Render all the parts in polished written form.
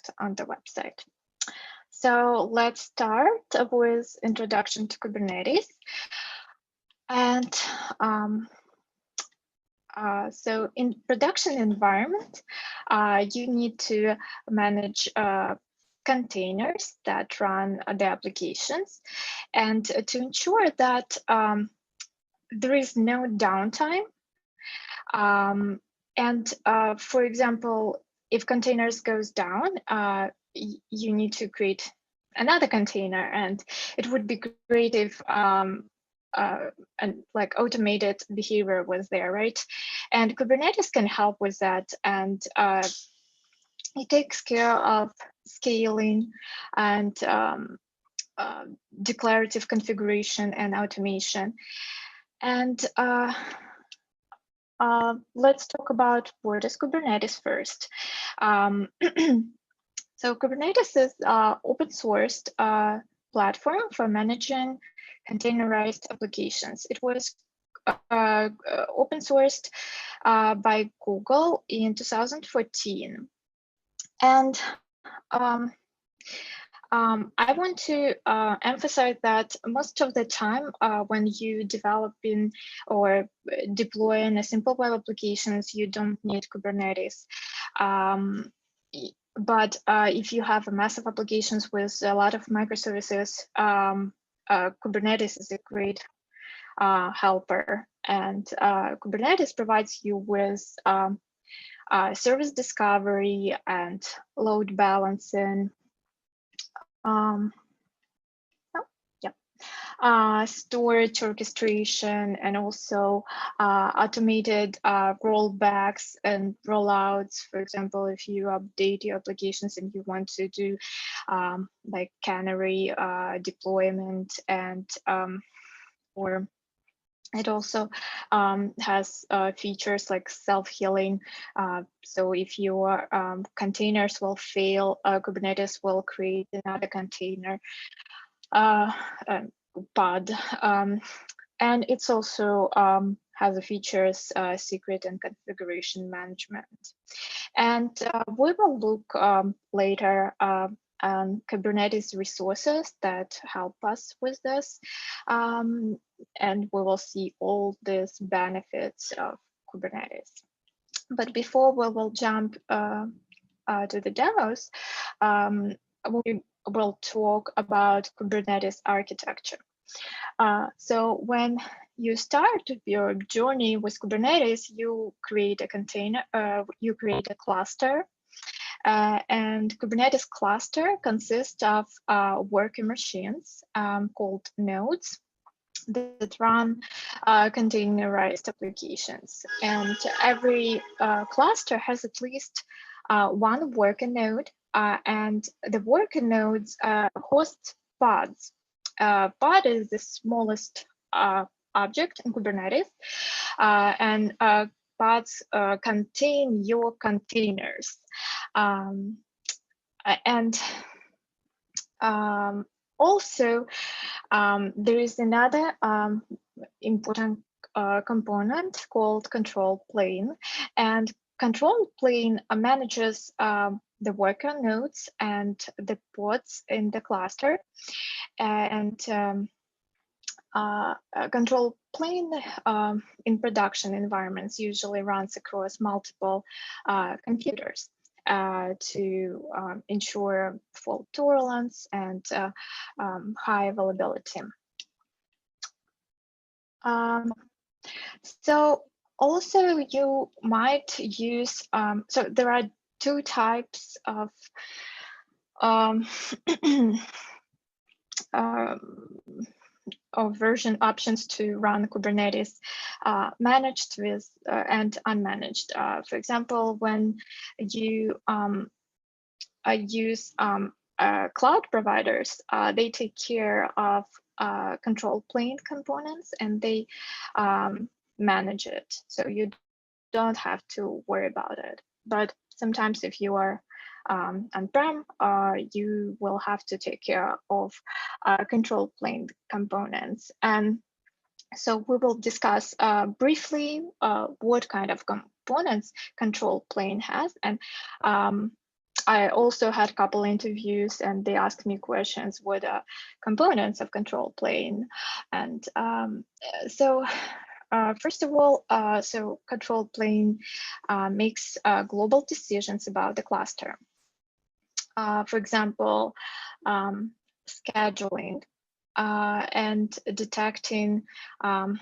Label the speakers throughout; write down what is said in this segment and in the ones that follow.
Speaker 1: contact on the website. So let's start with introduction to Kubernetes. And so in production environment, you need to manage containers that run the applications, and to ensure that there is no downtime. And for example, if containers goes down, you need to create another container, and it would be great if and like automated behavior was there, right? And Kubernetes can help with that, and it takes care of scaling and declarative configuration and automation. And let's talk about what is Kubernetes first. So Kubernetes is open sourced platform for managing containerized applications. It was open sourced by Google in 2014. And I want to emphasize that most of the time when you developing or deploying a simple web applications, you don't need Kubernetes. But if you have a massive applications with a lot of microservices, Kubernetes is a great helper. And Kubernetes provides you with service discovery and load balancing, storage orchestration, and also automated rollbacks and rollouts. For example, if you update your applications and you want to do like canary deployment, and or it also has features like self-healing. So if your containers will fail, Kubernetes will create another container pod. And it's also has the features secret and configuration management. And we will look later on Kubernetes resources that help us with this. And we will see all these benefits of Kubernetes. But before we will jump to the demos, we will talk about Kubernetes architecture. So when you start your journey with Kubernetes, you create a container, you create a cluster. And Kubernetes cluster consists of worker machines called nodes that run containerized applications. And every cluster has at least one worker node, and the worker nodes host pods. Pod is the smallest object in Kubernetes, and pods contain your containers. And also, there is another important component called control plane, and control plane manages the worker nodes and the pods in the cluster. And control plane in production environments usually runs across multiple computers to ensure fault tolerance and high availability. So also you might use, so there are two types of version options to run Kubernetes, managed with and unmanaged. For example, when you use cloud providers, they take care of control plane components, and they manage it. So you don't have to worry about it. But sometimes if you are on-prem, you will have to take care of control plane components. And so we will discuss briefly what kind of components control plane has, and I also had a couple interviews, and they asked me questions, what are components of control plane? And so first of all, so control plane makes global decisions about the cluster. For example, scheduling and detecting and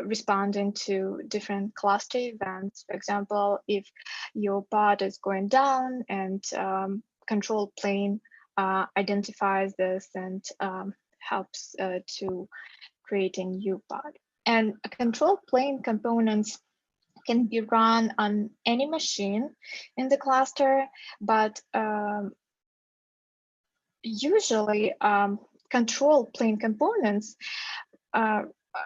Speaker 1: responding to different cluster events. For example, if your pod is going down and control plane identifies this and helps to create a new pod. And control plane components can be run on any machine in the cluster, but usually control plane components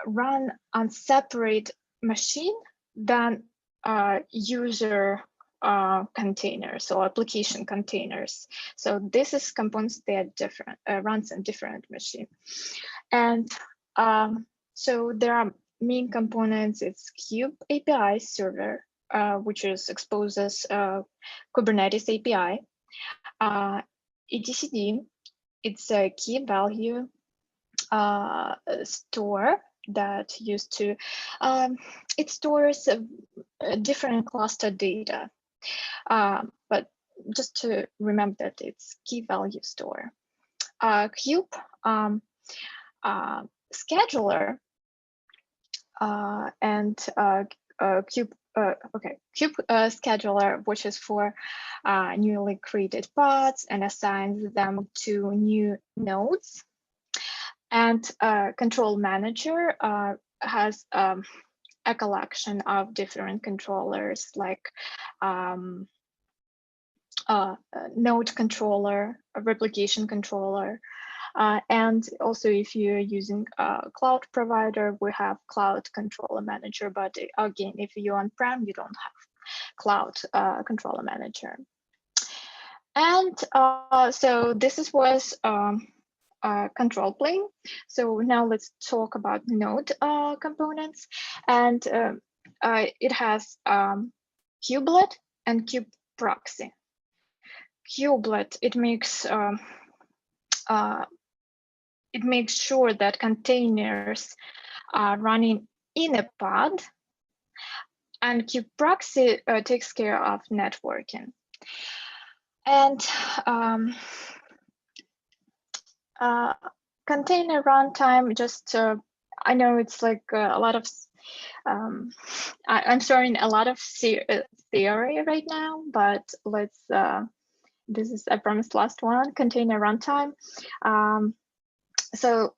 Speaker 1: run on separate machine than user containers or application containers. So this is components that are different, runs on different machine. And so there are main components. It's Kube API server, which exposes Kubernetes API. etcd, it's a key value store that used to, it stores different cluster data. But just to remember that it's key value store. Kube scheduler and Kube scheduler, which is for newly created pods and assigns them to new nodes. And control manager has a collection of different controllers, like node controller, a replication controller. And also, if you're using a cloud provider, we have cloud controller manager. But again, if you're on-prem, you don't have cloud controller manager. And so this was control plane. So now let's talk about node components. And it has kubelet and kube proxy. Kubelet, it makes sure that containers are running in a pod, and kube proxy takes care of networking. And container runtime, just I know it's like a lot of I'm showing a lot of theory right now, but let's this is, I promised, last one, container runtime. So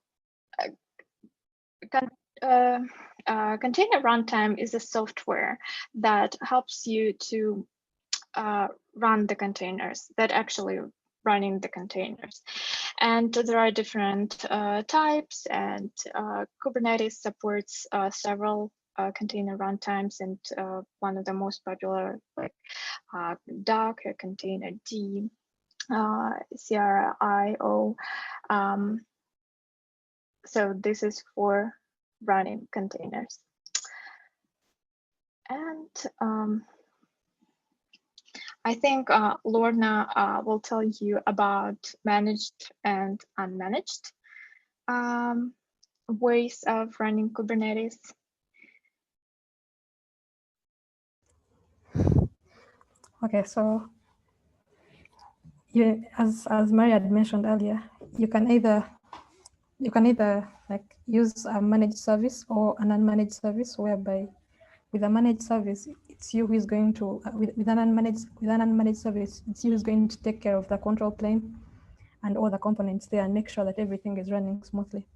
Speaker 1: container runtime is a software that helps you to run the containers, that actually running the containers. And there are different types, and Kubernetes supports several container runtimes, and one of the most popular, like Docker, Containerd, CRIO. So this is for running containers. And I think Lorna will tell you about managed and unmanaged ways of running Kubernetes.
Speaker 2: Okay, so as Mariia had mentioned earlier, you can either like use a managed service or an unmanaged service, whereby with a managed service, it's you who is going to with an unmanaged service, it's you who's going to take care of the control plane and all the components there and make sure that everything is running smoothly.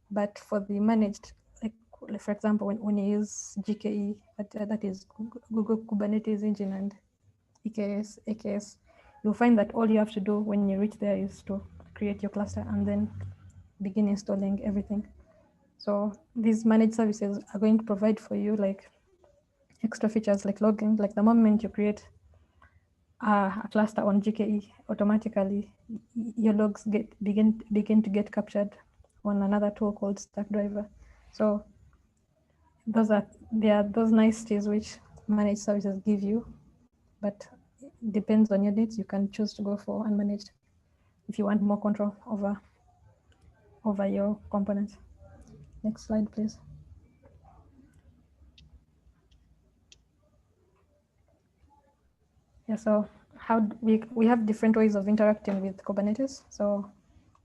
Speaker 2: But for the managed, like for example, when you use GKE, that is Google Kubernetes Engine and AKS, you'll find that all you have to do when you reach there is to create your cluster and then begin installing everything. So these managed services are going to provide for you like extra features like logging. Like the moment you create a cluster on GKE, automatically your logs begin to get captured on another tool called Stackdriver. So there are those niceties which managed services give you, but it depends on your needs. You can choose to go for unmanaged if you want more control over your components. Next slide, please. Yeah, so how we have different ways of interacting with Kubernetes. So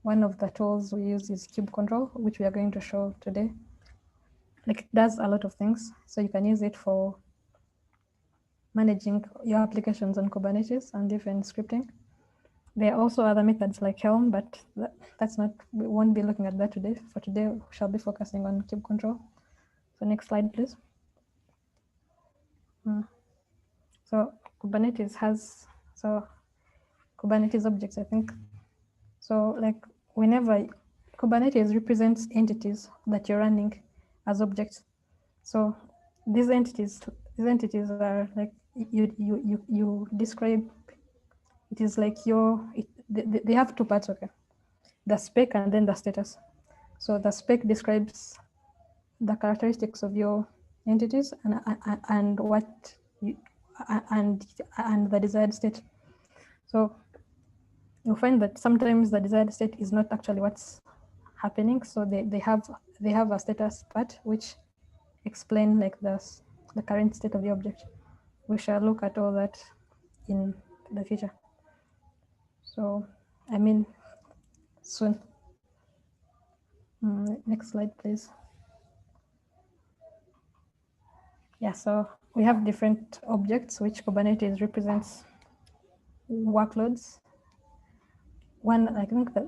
Speaker 2: one of the tools we use is CubeControl, which we are going to show today. Like, it does a lot of things. So you can use it for managing your applications on Kubernetes and even scripting. There are also other methods like Helm, but that's not, we won't be looking at that today. For today, we shall be focusing on CubeControl. So next slide, please. So Kubernetes has, so Kubernetes Objects, I think. So like whenever Kubernetes represents entities that you're running as objects. So these entities are like you describe. It is like they have two parts. Okay, the spec and then the status. So the spec describes the characteristics of your entities and what you and the desired state. So you'll find that sometimes the desired state is not actually what's happening. So they have a status part which explain like the current state of the object. We shall look at all that in the future. So I mean soon. Next slide, please. Yeah, so we have different objects which Kubernetes represents workloads. One, I think that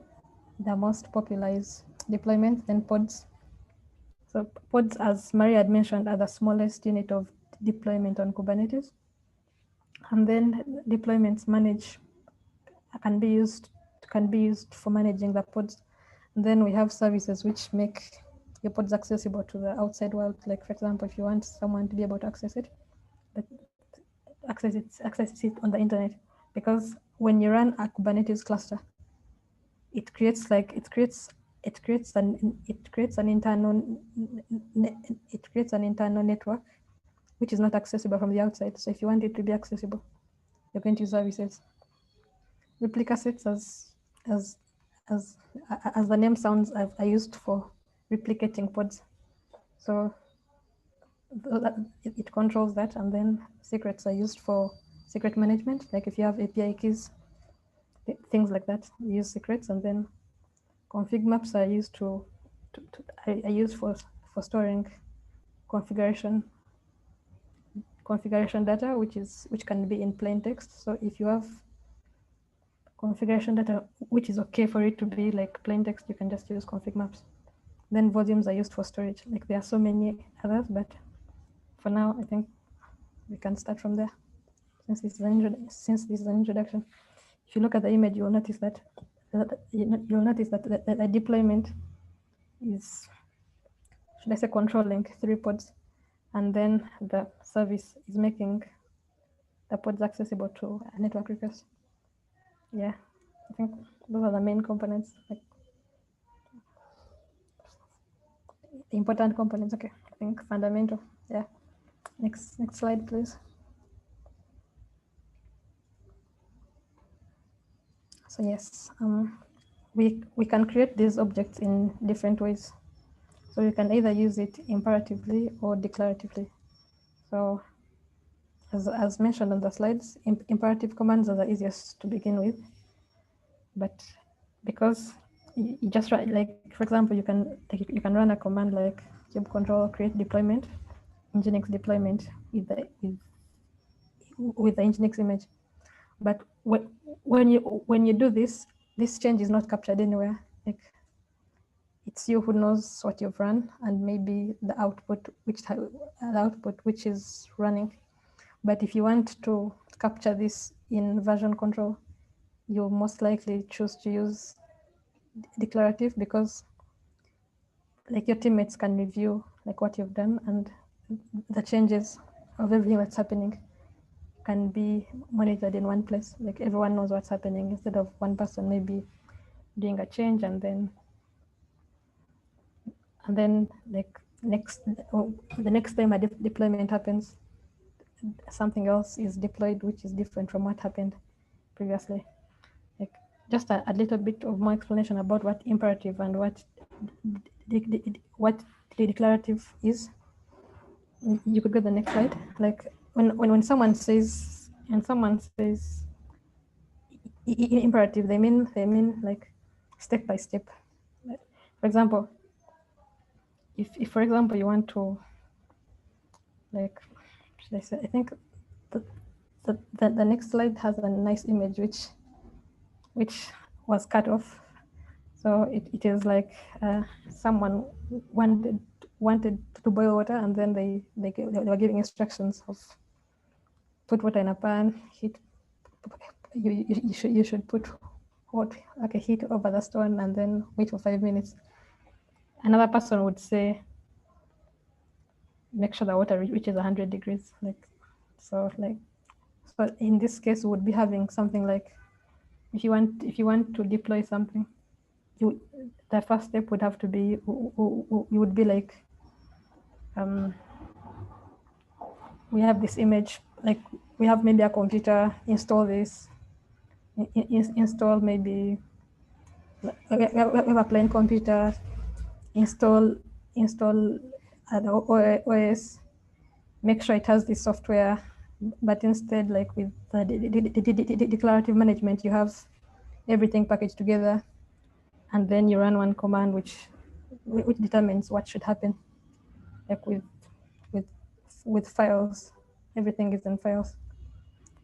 Speaker 2: the most popular is deployment, then pods. So pods, as Mariia had mentioned, are the smallest unit of deployment on Kubernetes. And then deployments can be used for managing the pods. And then we have services which make your pods accessible to the outside world. Like, for example, if you want someone to be able to access it on the internet, because when you run a Kubernetes cluster, it creates an internal network which is not accessible from the outside. So if you want it to be accessible, you're going to use services. Replica sets, as the name sounds, are used for replicating pods. So it controls that, and then secrets are used for secret management. Like if you have API keys, things like that, you use secrets. And then config maps are used are used for storing configuration data, which can be in plain text. So if you have configuration data which is okay for it to be like plain text, you can just use config maps. Then volumes are used for storage. Like, there are so many others, but for now I think we can start from there, since this is an introduction. If you look at the image, you'll notice that the deployment is, should I say, controlling 3 pods, and then the service is making the pods accessible to a network request. Yeah, I think those are the main components, like important components. Okay, I think fundamental. Yeah. Next slide, please. So yes, we can create these objects in different ways. So you can either use it imperatively or declaratively. So as mentioned on the slides, imperative commands are the easiest to begin with. But because you just write, like, for example, you can run a command like CubeControl create deployment, Nginx deployment with the Nginx image. But when you do this change is not captured anywhere. Like, it's you who knows what you've run, and maybe the output which is running. But if you want to capture this in version control, you'll most likely choose to use declarative, because like your teammates can review like what you've done, and the changes of everything that's happening can be monitored in one place. Like, everyone knows what's happening, instead of one person maybe doing a change and then like the next time a deployment happens, something else is deployed, which is different from what happened previously. Like just a little bit of more explanation about what imperative and what the declarative is. You could go to the next slide. Like when someone says imperative, they mean like step by step. For example, if for example you want to, like, should I say, I think the next slide has a nice image which was cut off. So it is like someone wanted to boil water, and then they were giving instructions of put water in a pan, heat. You should put hot, like a heat over the stone, and then wait for 5 minutes. Another person would say, make sure the water reaches 100 degrees. So in this case, we would be having something like, if you want to deploy something, the first step would have to be, you would be like, we have this image, like we have maybe a computer, install this, install maybe, we have a plain computer, install the OS, make sure it has this software, but instead, like with the declarative management, you have everything packaged together, and then you run one command which determines what should happen. Like with files, everything is in files.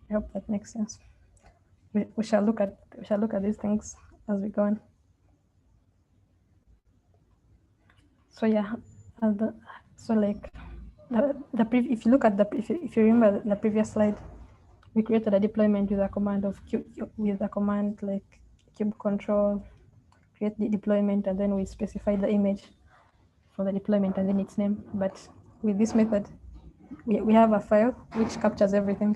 Speaker 2: I hope that makes sense. We shall look at these things as we go on. So yeah, so like if you look at if you remember the previous slide, we created a deployment with a command like CubeControl, create the deployment, and then we specified the image for the deployment and then its name. But with this method, we have a file which captures everything.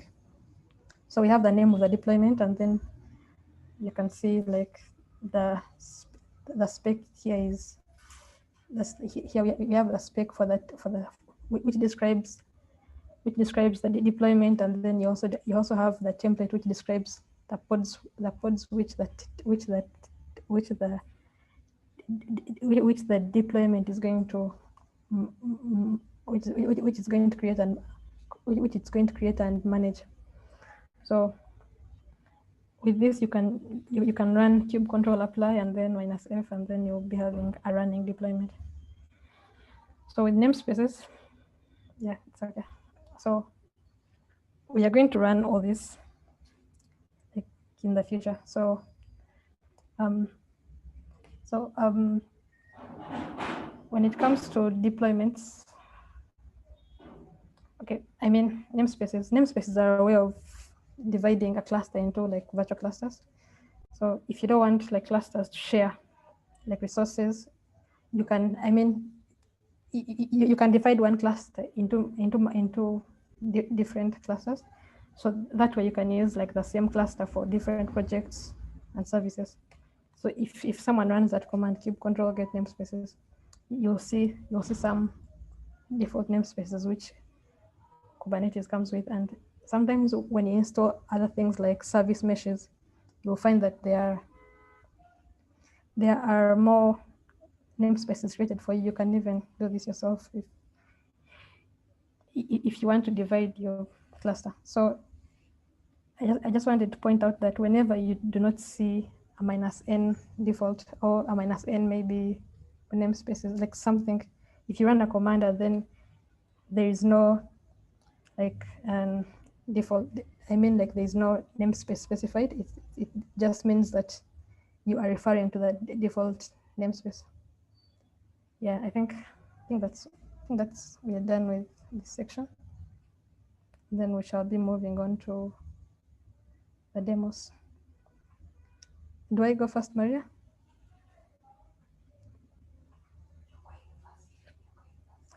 Speaker 2: So we have the name of the deployment, and then you can see like the spec here is here we have the spec for which describes the deployment, and then you also have the template which describes the pods which the deployment is going to which is going to create and manage. So with this, you can run CubeControl apply and then -f, and then you'll be having a running deployment. So with namespaces, yeah, it's okay. So we are going to run all this like in the future. So when it comes to deployments, okay, I mean namespaces are a way of dividing a cluster into like virtual clusters. So if you don't want like clusters to share like resources, you can, I mean, you can divide one cluster into different clusters. So that way you can use like the same cluster for different projects and services. So if someone runs that command, CubeControl get namespaces, you'll see some default namespaces which Kubernetes comes with. And sometimes when you install other things like service meshes, you'll find that there are more namespaces created for you. You can even do this yourself if you want to divide your cluster. So I just wanted to point out that whenever you do not see a -n default or a -n maybe namespaces, like something, if you run a command and then there is no like default, I mean like there is no namespace specified, it just means that you are referring to the default namespace. Yeah, I think that's we are done with this section. Then we shall be moving on to the demos. Do I go first, Mariia?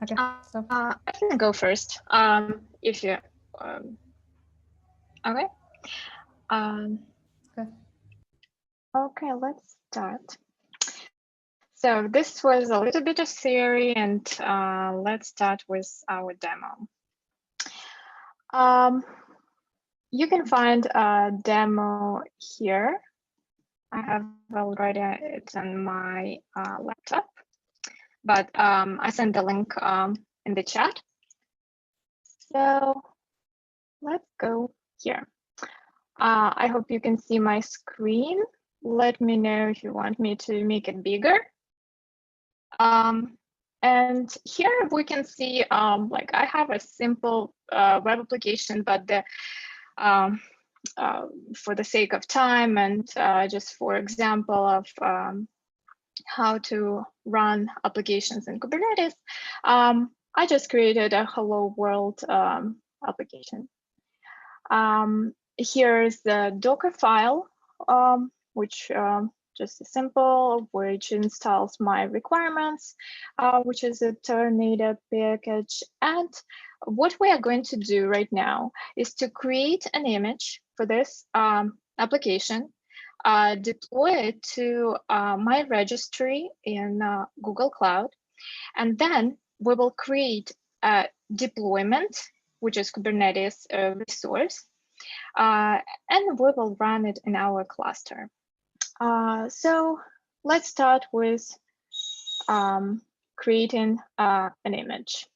Speaker 2: Okay, so
Speaker 1: I can go first. If you okay. Okay, let's start. So this was a little bit of theory, and let's start with our demo. You can find a demo here. I have already, it's on my laptop, but I sent the link in the chat. So let's go here. I hope you can see my screen. Let me know if you want me to make it bigger. And here we can see, like I have a simple web application, but the for the sake of time and just for example of how to run applications in Kubernetes, I just created a hello world application. Here's the Docker file, which just a simple, which installs my requirements, which is a Tornado package. And what we are going to do right now is to create an image for this application, deploy it to my registry in Google Cloud, and then we will create a deployment, which is Kubernetes resource, and we will run it in our cluster. So let's start with creating an image.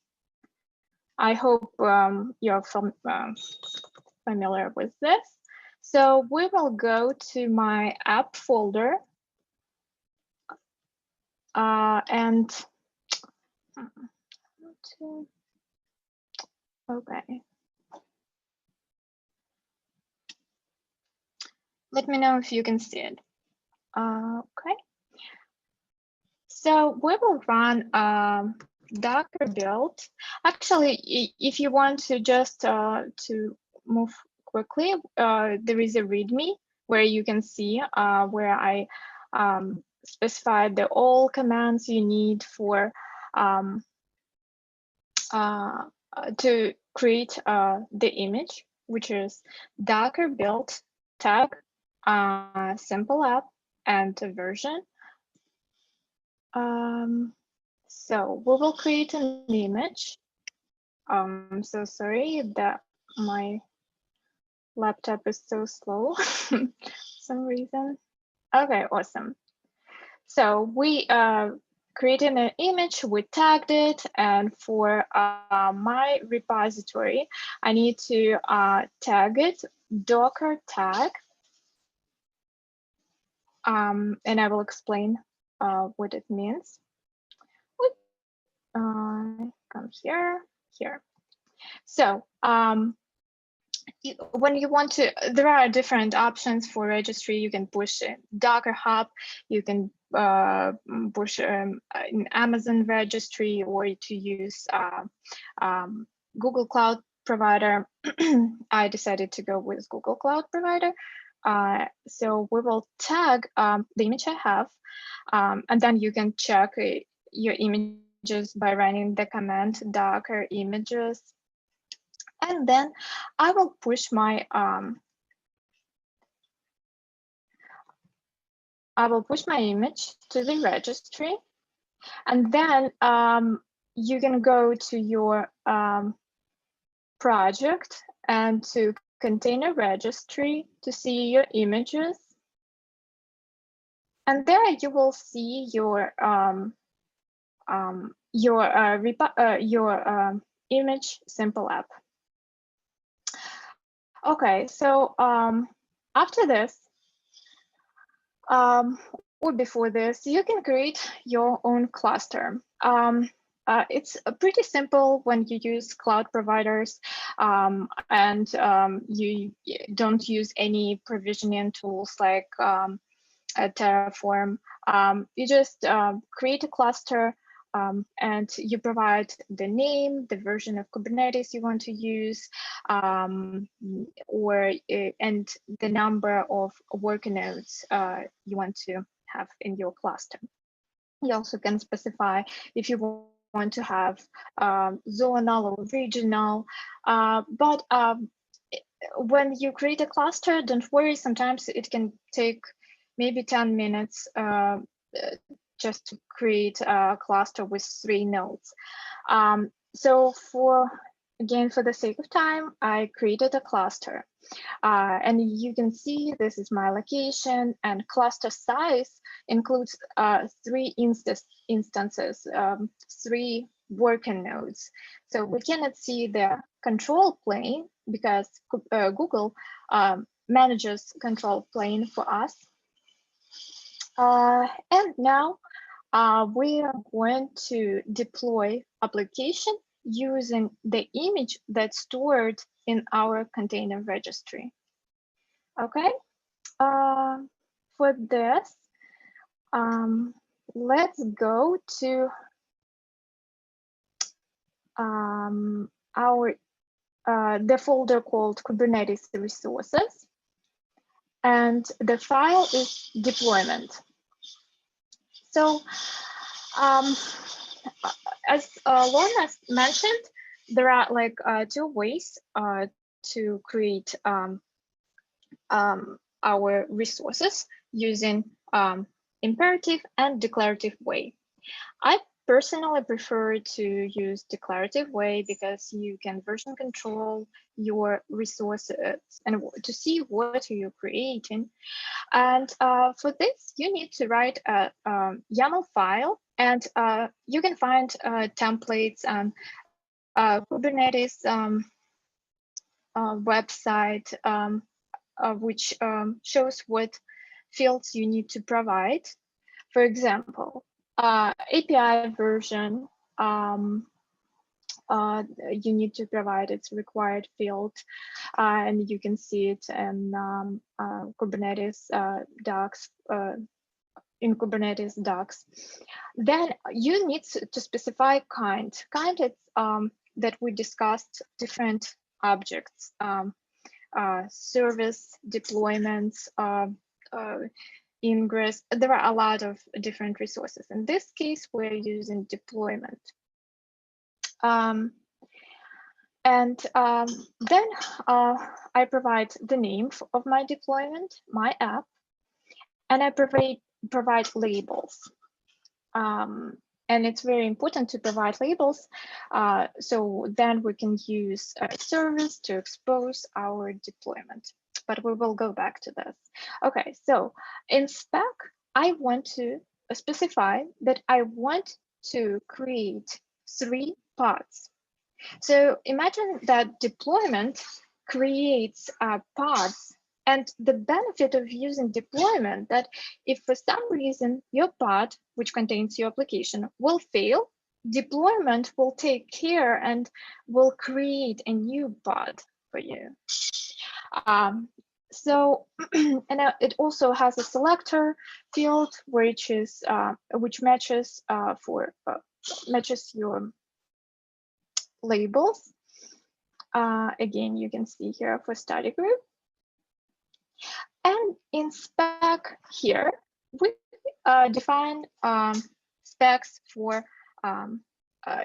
Speaker 1: I hope you're familiar with this. So we will go to my app folder and okay. Let me know if you can see it. Okay. So we will run Docker build. Actually, if you want to just to move quickly, there is a README where you can see where I specified all commands you need for to create the image, which is Docker build tag, simple app, and a version. So we will create an image. I'm so sorry that my laptop is so slow for some reason. Okay, awesome. So we created an image, we tagged it, and for my repository, I need to tag it Docker tag, and I will explain what it means. Come here. So when you want to, there are different options for registry. You can push Docker Hub, you can push an Amazon registry, or to use Google Cloud provider. I decided to go with Google Cloud provider. So we will tag the image I have, and then you can check your images by running the command docker images. And then I will push my image to the registry, and then you can go to your project and to container registry to see your images, and there you will see your image simple app. Okay, so after this, or before this, you can create your own cluster. It's pretty simple when you use cloud providers and you don't use any provisioning tools like Terraform. You just create a cluster and you provide the name, the version of Kubernetes you want to use, and the number of worker nodes you want to have in your cluster. You also can specify if you want to have zonal or regional, but when you create a cluster, don't worry, sometimes it can take maybe 10 minutes just to create a cluster with 3 nodes. So for Again, for the sake of time, I created a cluster. And you can see this is my location, and cluster size includes 3 instances, 3 working nodes. So we cannot see the control plane because Google manages control plane for us. And now we are going to deploy application using the image that's stored in our container registry. Okay, for this, let's go to the folder called Kubernetes Resources, and the file is deployment. So as Lorna mentioned, there are like 2 ways to create our resources using imperative and declarative way. I personally prefer to use declarative way because you can version control your resources and to see what you're creating. And for this, you need to write a YAML file, and you can find templates and Kubernetes website, which shows what fields you need to provide. For example, API version, you need to provide its required field, and you can see it in Kubernetes docs. In Kubernetes docs, then you need to specify kind. Kind is that we discussed different objects, service, deployments, ingress. There are a lot of different resources. In this case, we're using deployment. Then I provide the name of my deployment, my app, and I provide labels. And it's very important to provide labels, so then we can use a service to expose our deployment. But we will go back to this. Okay, so in spec, I want to specify that I want to create 3 pods. So imagine that deployment creates pods. And the benefit of using deployment, that if for some reason your pod, which contains your application, will fail, deployment will take care and will create a new pod for you. And it also has a selector field, which matches matches your labels. Again, you can see here for study group. And in spec here, we define specs for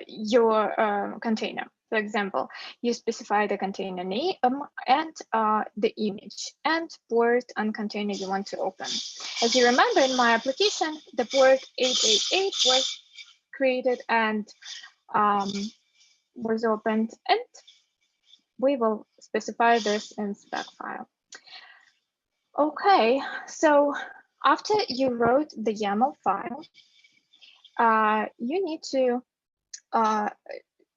Speaker 1: your container. For example, you specify the container name and the image and port and container you want to open. As you remember, in my application, the port 888 was created and was opened, and we will specify this in spec file. Okay, so after you wrote the YAML file, you need to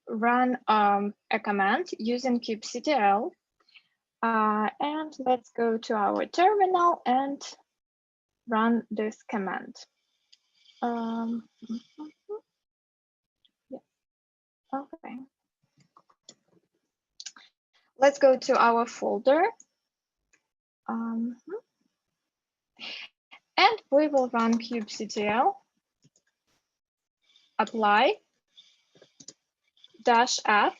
Speaker 1: run a command using cubectl. And let's go to our terminal and run this command. Yeah. Okay. Let's go to our folder. And we will run kubectl apply -f,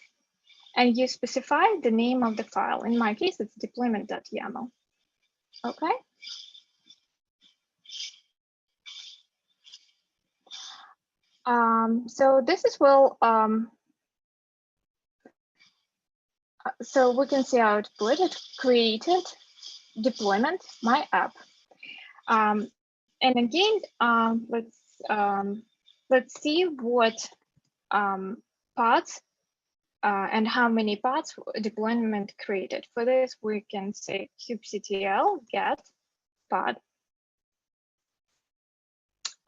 Speaker 1: and you specify the name of the file. In my case, it's deployment.yaml. Okay. So this is so we can see output. It created deployment, my app. And again, let's see what pods and how many paths deployment created. For this, we can say cubectl get path.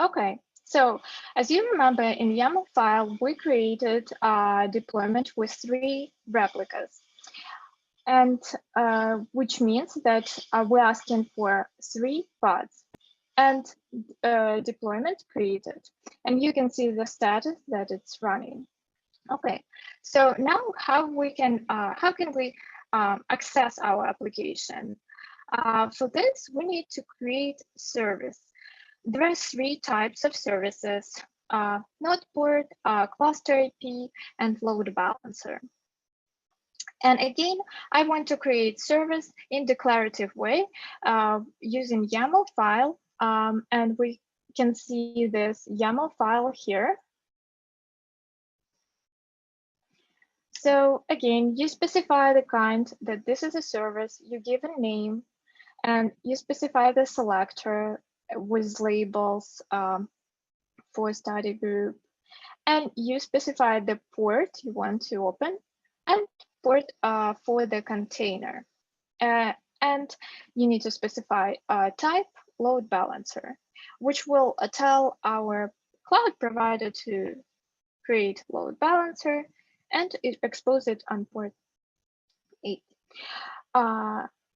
Speaker 1: Okay, so as you remember, in YAML file, we created a deployment with 3 replicas, and which means that we're asking for 3 paths and deployment created. And you can see the status that it's running. Okay, so now how can we access our application? For this, we need to create service. There are 3 types of services: node port, cluster IP, and load balancer. And again, I want to create service in declarative way using YAML file, and we can see this YAML file here. So again, you specify the kind that this is a service, you give a name, and you specify the selector with labels for study group, and you specify the port you want to open and port for the container. And you need to specify type load balancer, which will tell our cloud provider to create load balancer and expose it on port 8.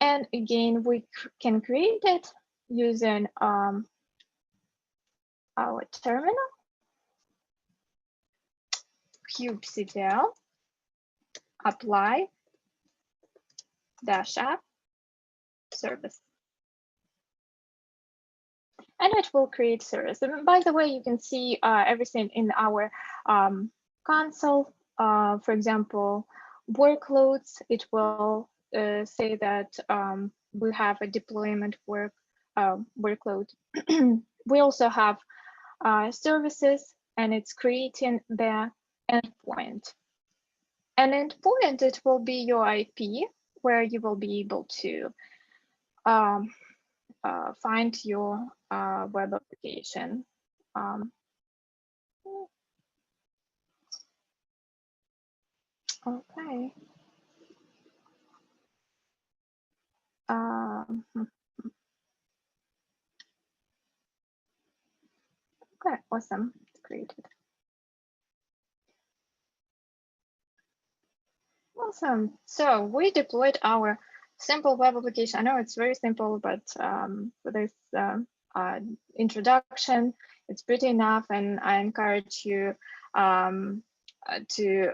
Speaker 1: And again, we can create it using our terminal, kubectl apply -app service. And it will create service. And by the way, you can see everything in our console. For example, workloads, it will say that we have a deployment workload. We also have services, and it's creating the endpoint. An endpoint, it will be your IP, where you will be able to find your web application. Okay. Okay, awesome. It's created. Awesome. So we deployed our simple web application. I know it's very simple, but for this introduction, it's pretty enough. And I encourage you to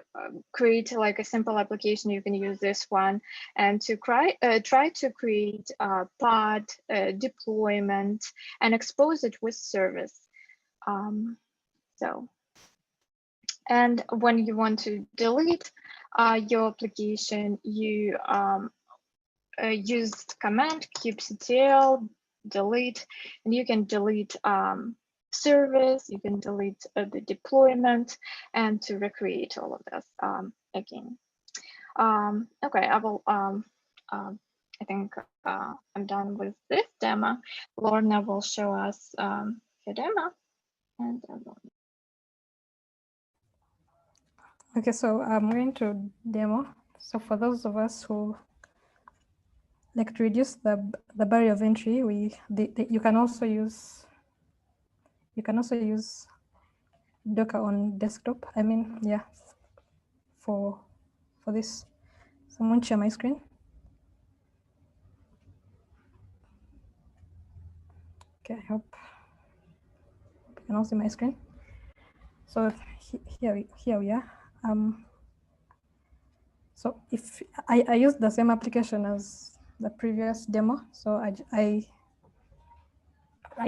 Speaker 1: create like a simple application. You can use this one, and to try to create a pod deployment and expose it with service. And when you want to delete your application, you use command kubectl delete, and you can delete service, you can delete the deployment, and to recreate all of this again. Okay, I will. I think I'm done with this demo. Lorna will show us her demo, and
Speaker 2: Okay, so I'm going to demo. So for those of us who like to reduce the barrier of entry, you can also use Docker on desktop. I mean, yeah, for this. So I'm going to share my screen. Okay, I hope you can all see my screen. So here we are. So if I used the same application as the previous demo, so I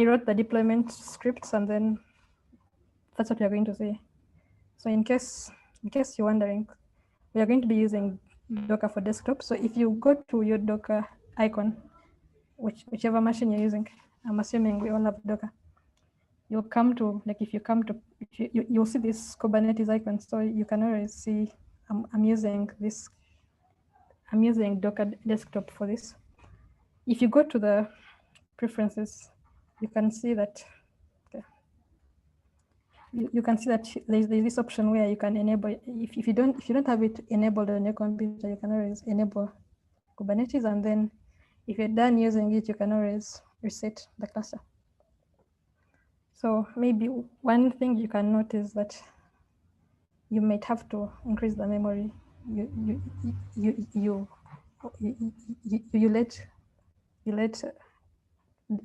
Speaker 2: wrote the deployment scripts, and then that's what you're going to see. So in case you're wondering, we are going to be using Docker for desktop. So if you go to your Docker icon, whichever machine you're using, I'm assuming we all have Docker. You'll come to, like, if you come to, you'll see this Kubernetes icon. So you can already see I'm using Docker desktop for this. If you go to the preferences, you can see that. Okay. you can see that there's this option where you can enable, if you don't have it enabled on your computer, you can always enable Kubernetes, and then if you're done using it, you can always reset the cluster. So maybe one thing you can notice that you might have to increase the memory. You let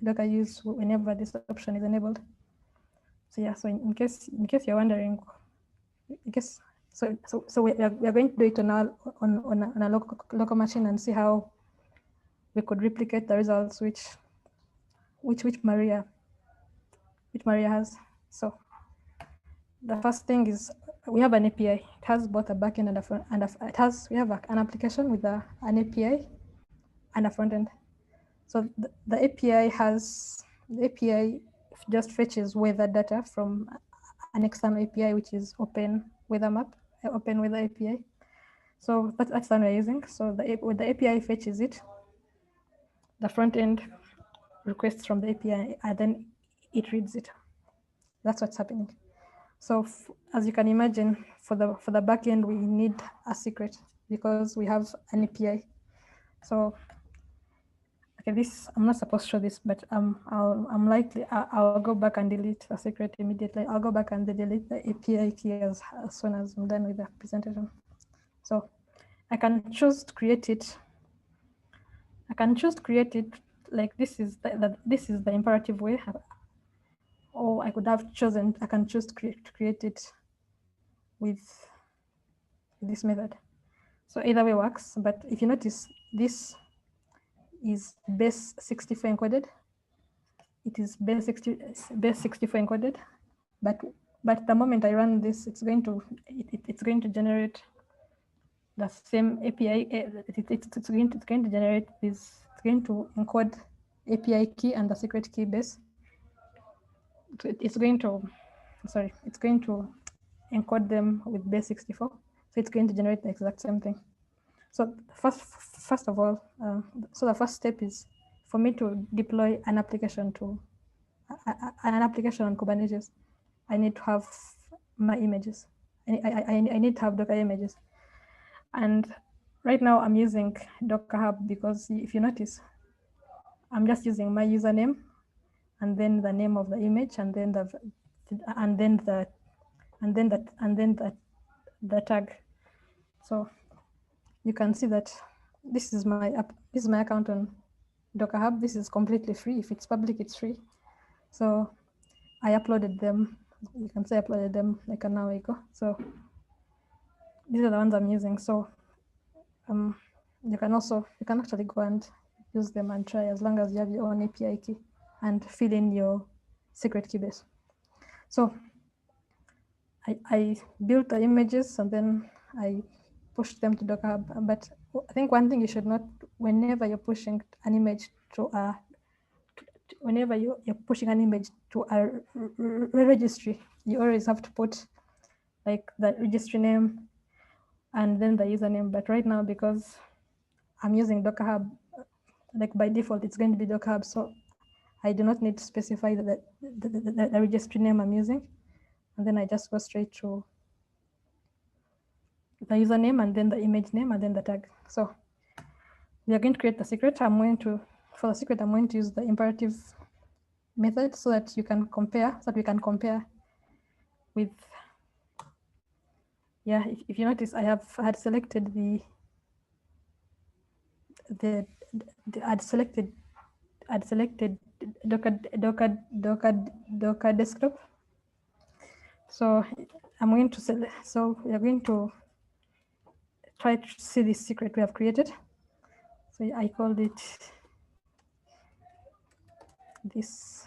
Speaker 2: Docker use whenever this option is enabled. So yeah, so in case you're wondering, I guess so we are going to do it on a local machine and see how we could replicate the results which Mariia has. So the first thing is we have an API. It has both a backend and a front, and we have an application with an API and a front end. So the API just fetches weather data from an external API, which is Open Weather Map, Open Weather API. So that's the one we're using. So when the API fetches it, the front end requests from the API, and then it reads it. That's what's happening. So as you can imagine, for the backend, we need a secret because we have an API. So okay, this I'm not supposed to show this, but I'll go back and delete the secret immediately. I'll go back and delete the API key as soon as I'm done with the presentation. So I can choose to create it. Like this is the imperative way, or I could have chosen. I can choose to create it with this method. So either way works. But if you notice, this is base 64 encoded. It is base 64 encoded, but the moment I run this, it's going to generate the same API. It's going to generate this. It's going to encode API key and the secret key base. It's going to encode them with base 64. So it's going to generate the exact same thing. So first of all, so the first step is for me to deploy an application on Kubernetes. I need to have my images. I need to have Docker images. And right now I'm using Docker Hub because if you notice, I'm just using my username and then the name of the image and then the tag. So you can see that this is my account on Docker Hub. This is completely free. If it's public, it's free. So I uploaded them. You can say I uploaded them like an hour ago. So these are the ones I'm using. So you can actually go and use them and try, as long as you have your own API key and fill in your secret key base. So I built the images and then I pushed them to Docker Hub. But I think one thing you should note, whenever you're pushing an image to a registry, you always have to put like the registry name and then the username. But right now, because I'm using Docker Hub, like by default, it's going to be Docker Hub. So I do not need to specify the registry name I'm using. And then I just go straight to the username and then the image name and then the tag. So we are going to create the secret. For the secret, I'm going to use the imperative method so that we can compare with, yeah, if you notice, I had selected I'd selected Docker desktop. So I'm going to select, so we are going to try to see this secret we have created. So I called it this.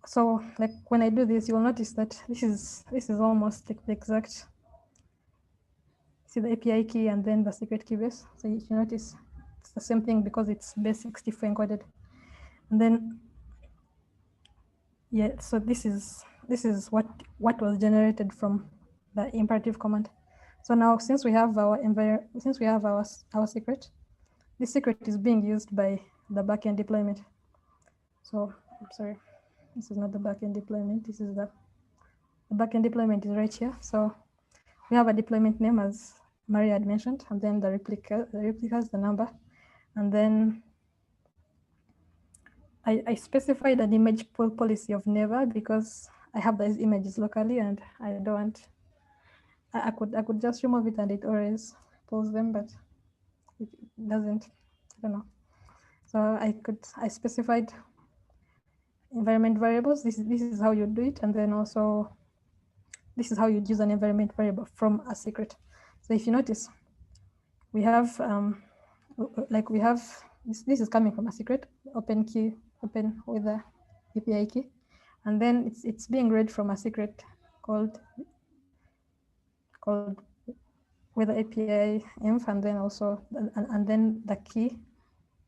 Speaker 2: So like when I do this, you'll notice that this is almost like the exact, see the API key and then the secret key base. So you notice it's the same thing because it's base 64 encoded. And then yeah, so this is what was generated from the imperative command. So now since we have our secret, this secret is being used by the backend deployment. So I'm sorry, This is not the backend deployment. This is the backend deployment is right here. So we have a deployment name as Mariia had mentioned, and then the replicas, the number, and then I specified an image pool policy of never because I have those images locally and I don't want. I could just remove it and it always pulls them, but it doesn't. I don't know. So I specified environment variables. This is how you do it, and then also this is how you use an environment variable from a secret. So if you notice, we have this is coming from a secret, open key, open with the API key, and then it's being read from a secret called with the API env, and then also and then the key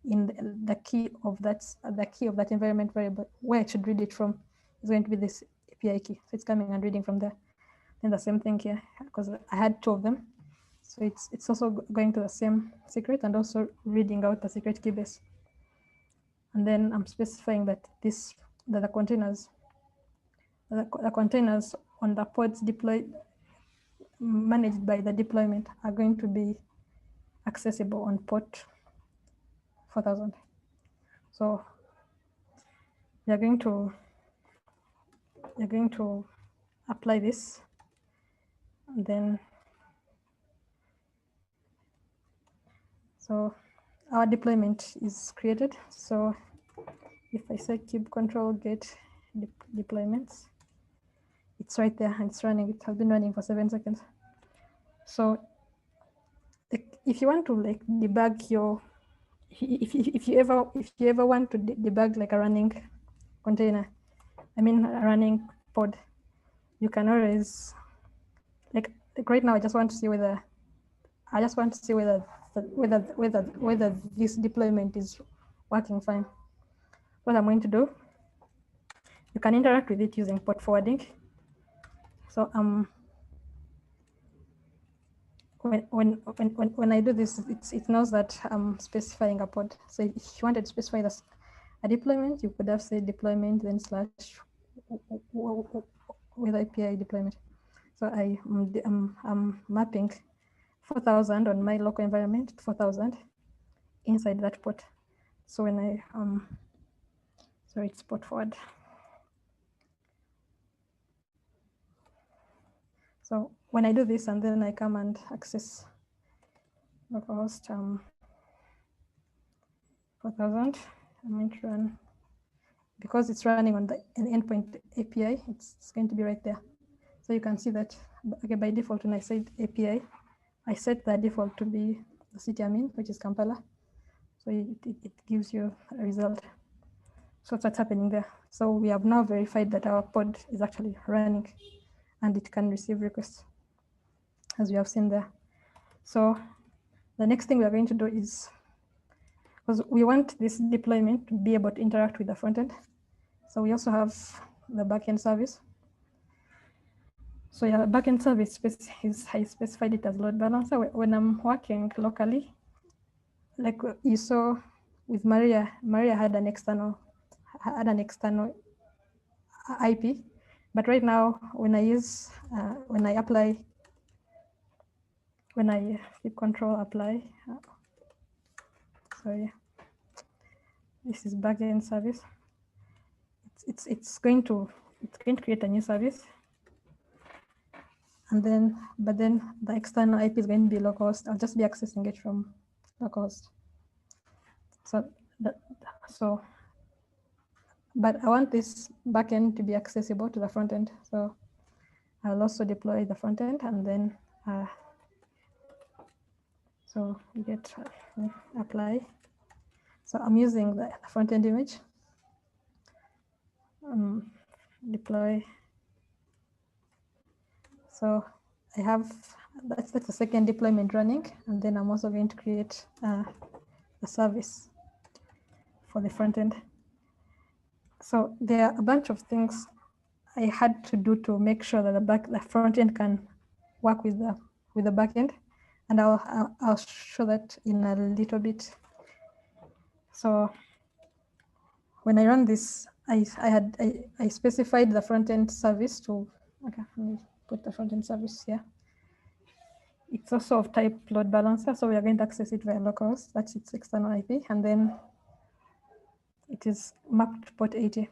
Speaker 2: in the key of that environment variable where it should read it from is going to be this API key. So it's coming and reading from there. Then the same thing here, because I had two of them. So it's also going to the same secret and also reading out the secret key base. And then I'm specifying that the containers on the pods deployed managed by the deployment are going to be accessible on port 4000. So you're going to apply this, and then so our deployment is created. So if I say CubeControl get deployments, it's right there and it's running. It has been running for 7 seconds. So if you want to like debug your, if you ever want to debug like a running container, I mean a running pod, you can always like right now I just want to see whether whether this deployment is working fine. What I'm going to do, you can interact with it using port forwarding. So when I do this, it knows that I'm specifying a pod. So if you wanted to specify this a deployment, you could have said deployment then slash with API deployment. So I'm mapping 4000 on my local environment, 4000 inside that port. So when I sorry, it's port forward. So when I do this and then I come and access localhost 4000, I'm going to run, because it's running on the Endpoint API, it's going to be right there. So you can see that okay, by default when I said API, I set the default to be the city I'm in, which is Kampala. So it gives you a result. So that's what's happening there. So we have now verified that our pod is actually running and it can receive requests, as we have seen there. So the next thing we are going to do is, because we want this deployment to be able to interact with the front end. So we also have the backend service. So yeah, backend service I specified it as load balancer. When I'm working locally, like you saw with Mariia had an external IP, but right now when I use when I CubeControl apply, sorry, this is backend service. It's going to create a new service, and then the external IP is going to be localhost. I'll just be accessing it from localhost. But I want this backend to be accessible to the front end. So I'll also deploy the front end, and then so we get apply. So I'm using the front end image. Deploy. So I have that's the second deployment running, and then I'm also going to create a service for the front end. So there are a bunch of things I had to do to make sure that the front end can work with the back end, and I'll show that in a little bit. So when I run this I specified the front-end service to, okay, let me put the front-end service here. It's also of type load balancer, so we are going to access it via localhost, that's its external IP, and then it is mapped to port 80.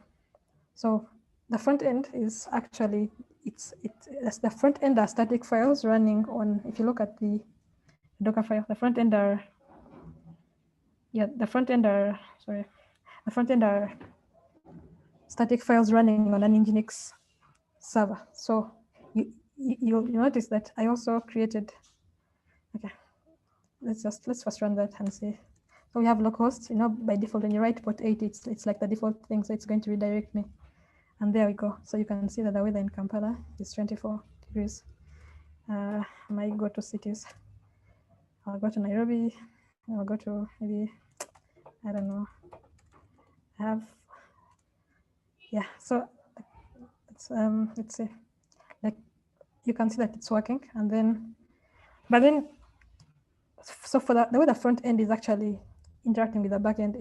Speaker 2: So the front end is actually, the front end are static files running on, if you look at the Docker file, the front end are, static files running on an Nginx server. So you'll notice that I also created, okay, let's first run that and see. So we have localhost, by default when you write port 80, it's like the default thing, so it's going to redirect me. And there we go. So you can see that the weather in Kampala is 24 degrees. My go-to cities, I'll go to Nairobi, I'll go to maybe, I don't know, I have, yeah, so let's see, like you can see that it's working, and then, but then, so for the way the front end is actually interacting with the backend,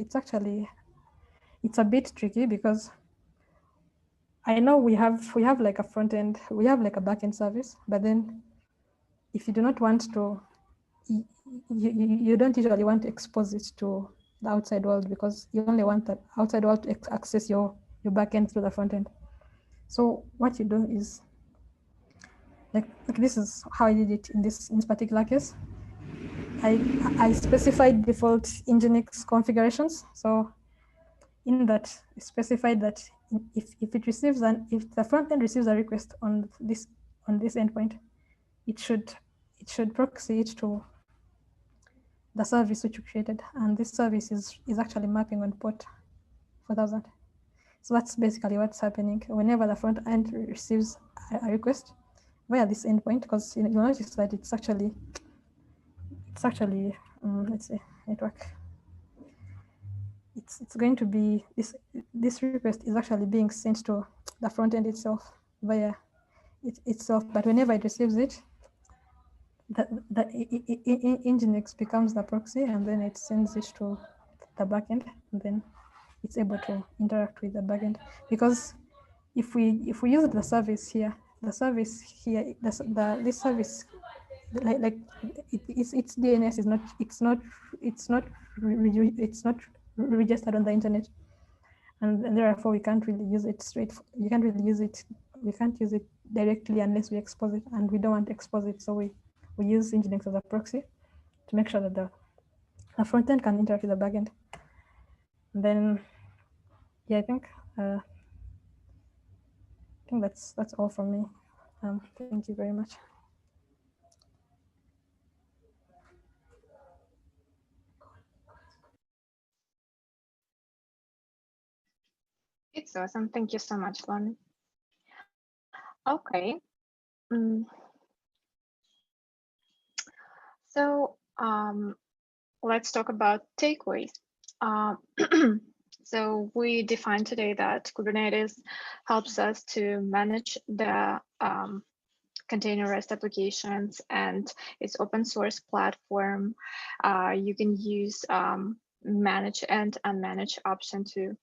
Speaker 2: it's a bit tricky because I know we have like a front end, we have like a backend service, but then if you do not want to, you don't usually want to expose it to the outside world because you only want the outside world to access your backend through the front end. So what you do is, like this is how I did it in this particular case. I specified default Nginx configurations. So in that, I specified that if the front end receives a request on this endpoint, it should proxy it to the service which you created, and this service is actually mapping on port 4000. So that's basically what's happening whenever the front end receives a request via this endpoint, because you notice that it's actually let's say network. It's going to be this request is actually being sent to the front end itself via itself, but whenever it receives it, the Nginx becomes the proxy, and then it sends it to the backend, and then it's able to interact with the backend. Because if we use the service here, this service like its DNS is not registered on the internet, and therefore we can't really use it we can't use it directly unless we expose it, and we don't want to expose it, so we use Nginx as a proxy to make sure that the front end can interact with the backend. And then, yeah, I think that's all from me. Thank you very much.
Speaker 1: It's awesome. Thank you so much, Lorna. Okay. So let's talk about takeaways. So we defined today that Kubernetes helps us to manage the containerized applications, and it's open source platform. You can use manage and unmanaged option to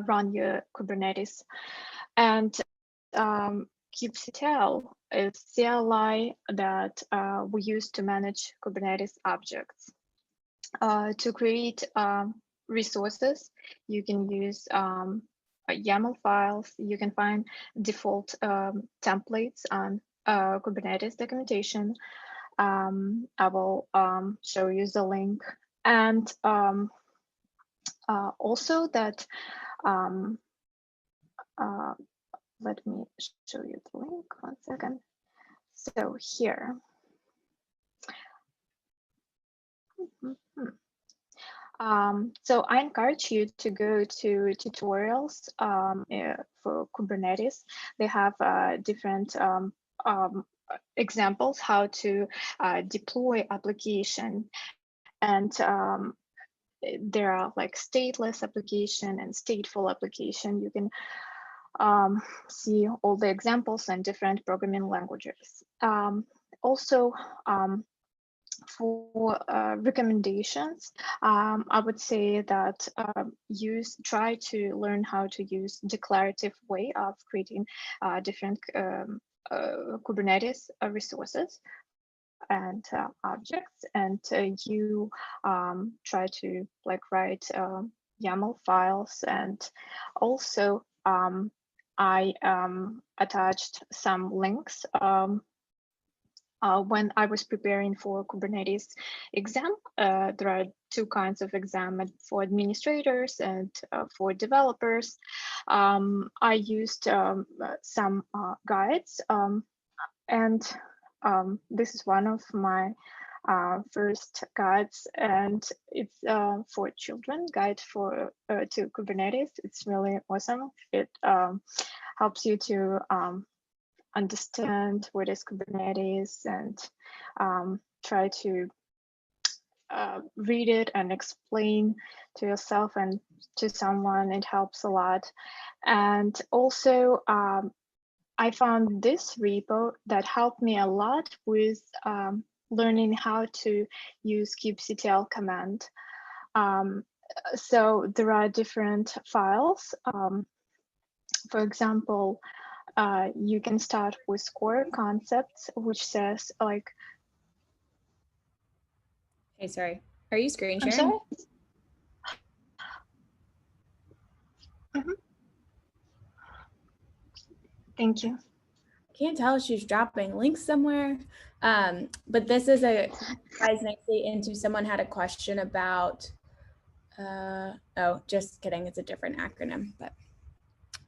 Speaker 1: run your Kubernetes. And cubectl is CLI that we use to manage Kubernetes objects. To create resources, you can use YAML files. You can find default templates on Kubernetes documentation. I will show you the link. And also that, let me show you the link, 1 second. So here. So I encourage you to go to tutorials for Kubernetes. They have different examples how to deploy application, and there are like stateless application and stateful application. You can see all the examples and different programming languages. Also, For recommendations, I would say that try to learn how to use declarative way of creating different Kubernetes resources and objects, and you try to like write YAML files, and also I attached some links when I was preparing for Kubernetes exam. There are two kinds of exam for administrators and for developers. I used some guides, and this is one of my first guides, and it's for children guide for to Kubernetes. It's really awesome. It helps you to understand what is Kubernetes and try to read it and explain to yourself and to someone. It helps a lot. And also I found this repo that helped me a lot with learning how to use kubectl command. So there are different files. For example, you can start with core concepts, which says like.
Speaker 3: Hey, sorry. Are you screen
Speaker 1: I'm
Speaker 3: sharing?
Speaker 1: sorry? Mm-hmm. Thank you.
Speaker 3: Can't tell if she's dropping links somewhere. But this is ties nicely into someone had a question about, oh, just kidding. It's a different acronym, but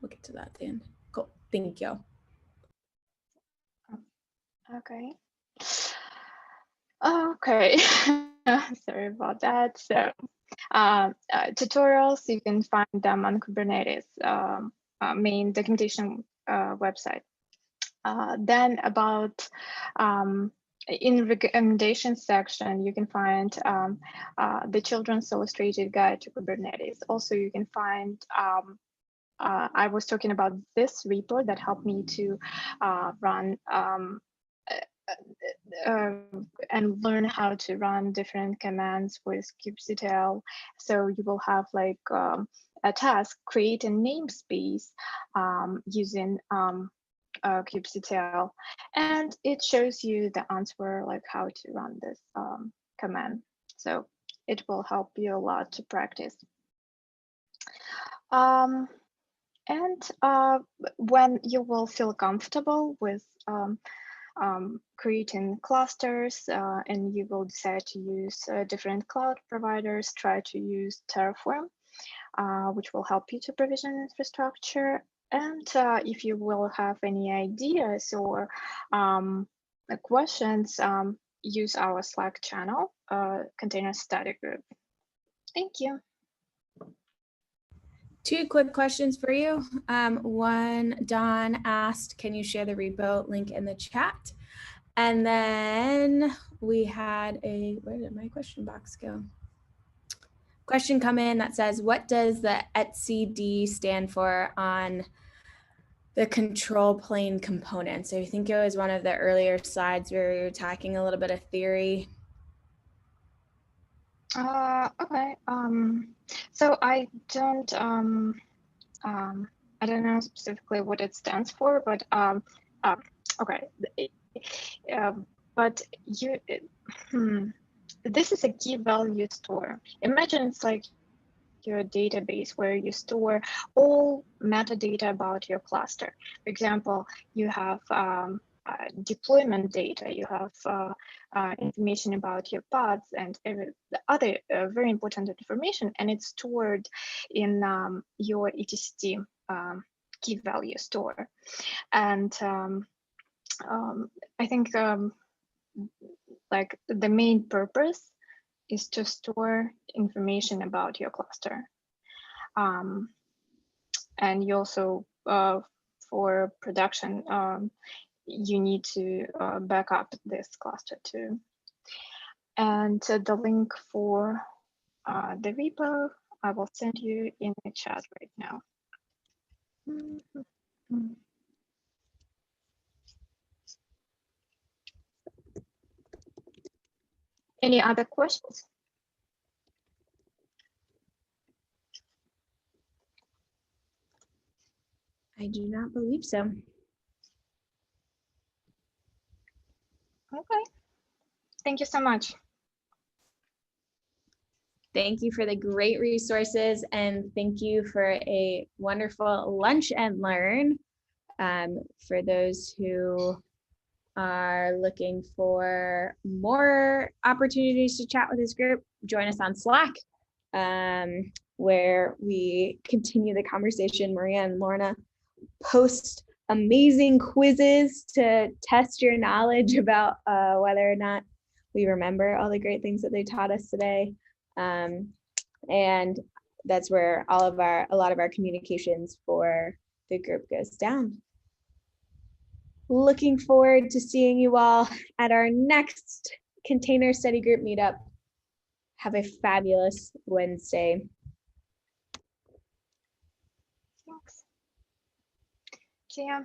Speaker 3: we'll get to that at the end. Cool. Thank you.
Speaker 1: Okay. Okay. Sorry about that. So tutorials, you can find them on Kubernetes main documentation website. Then about in recommendation section, you can find the Children's Illustrated Guide to Kubernetes. Also, you can find I was talking about this repo that helped me to run and learn how to run different commands with kubectl. So you will have like a task, create a namespace using kubectl, and it shows you the answer, like how to run this command. So it will help you a lot to practice. And when you will feel comfortable with creating clusters and you will decide to use different cloud providers, try to use Terraform, which will help you to provision infrastructure. And if you will have any ideas or questions, use our Slack channel, Container Study Group. Thank you.
Speaker 3: Two quick questions for you. One, Don asked, can you share the repo link in the chat? And then we had where did my question box go? Question come in that says, what does the etcd stand for on the control plane component? So I think it was one of the earlier slides where we were talking a little bit of theory.
Speaker 1: Okay. So I don't know specifically what it stands for, but okay. But this is a key value store. Imagine it's like your database where you store all metadata about your cluster. For example, you have deployment data, you have information about your pods and the other very important information, and it's stored in your etcd key value store. And I think like the main purpose is to store information about your cluster. And you also, for production, you need to back up this cluster too. And the link for the repo, I will send you in the chat right now. Any other questions?
Speaker 3: I do not believe so.
Speaker 1: Okay. Thank you so much.
Speaker 3: Thank you for the great resources, and thank you for a wonderful lunch and learn. For those who are looking for more opportunities to chat with this group, join us on Slack, where we continue the conversation. Mariia and Lorna post amazing quizzes to test your knowledge about whether or not we remember all the great things that they taught us today. And that's where a lot of our communications for the group goes down. Looking forward to seeing you all at our next container study group meetup. Have a fabulous Wednesday.
Speaker 1: Thanks. See ya.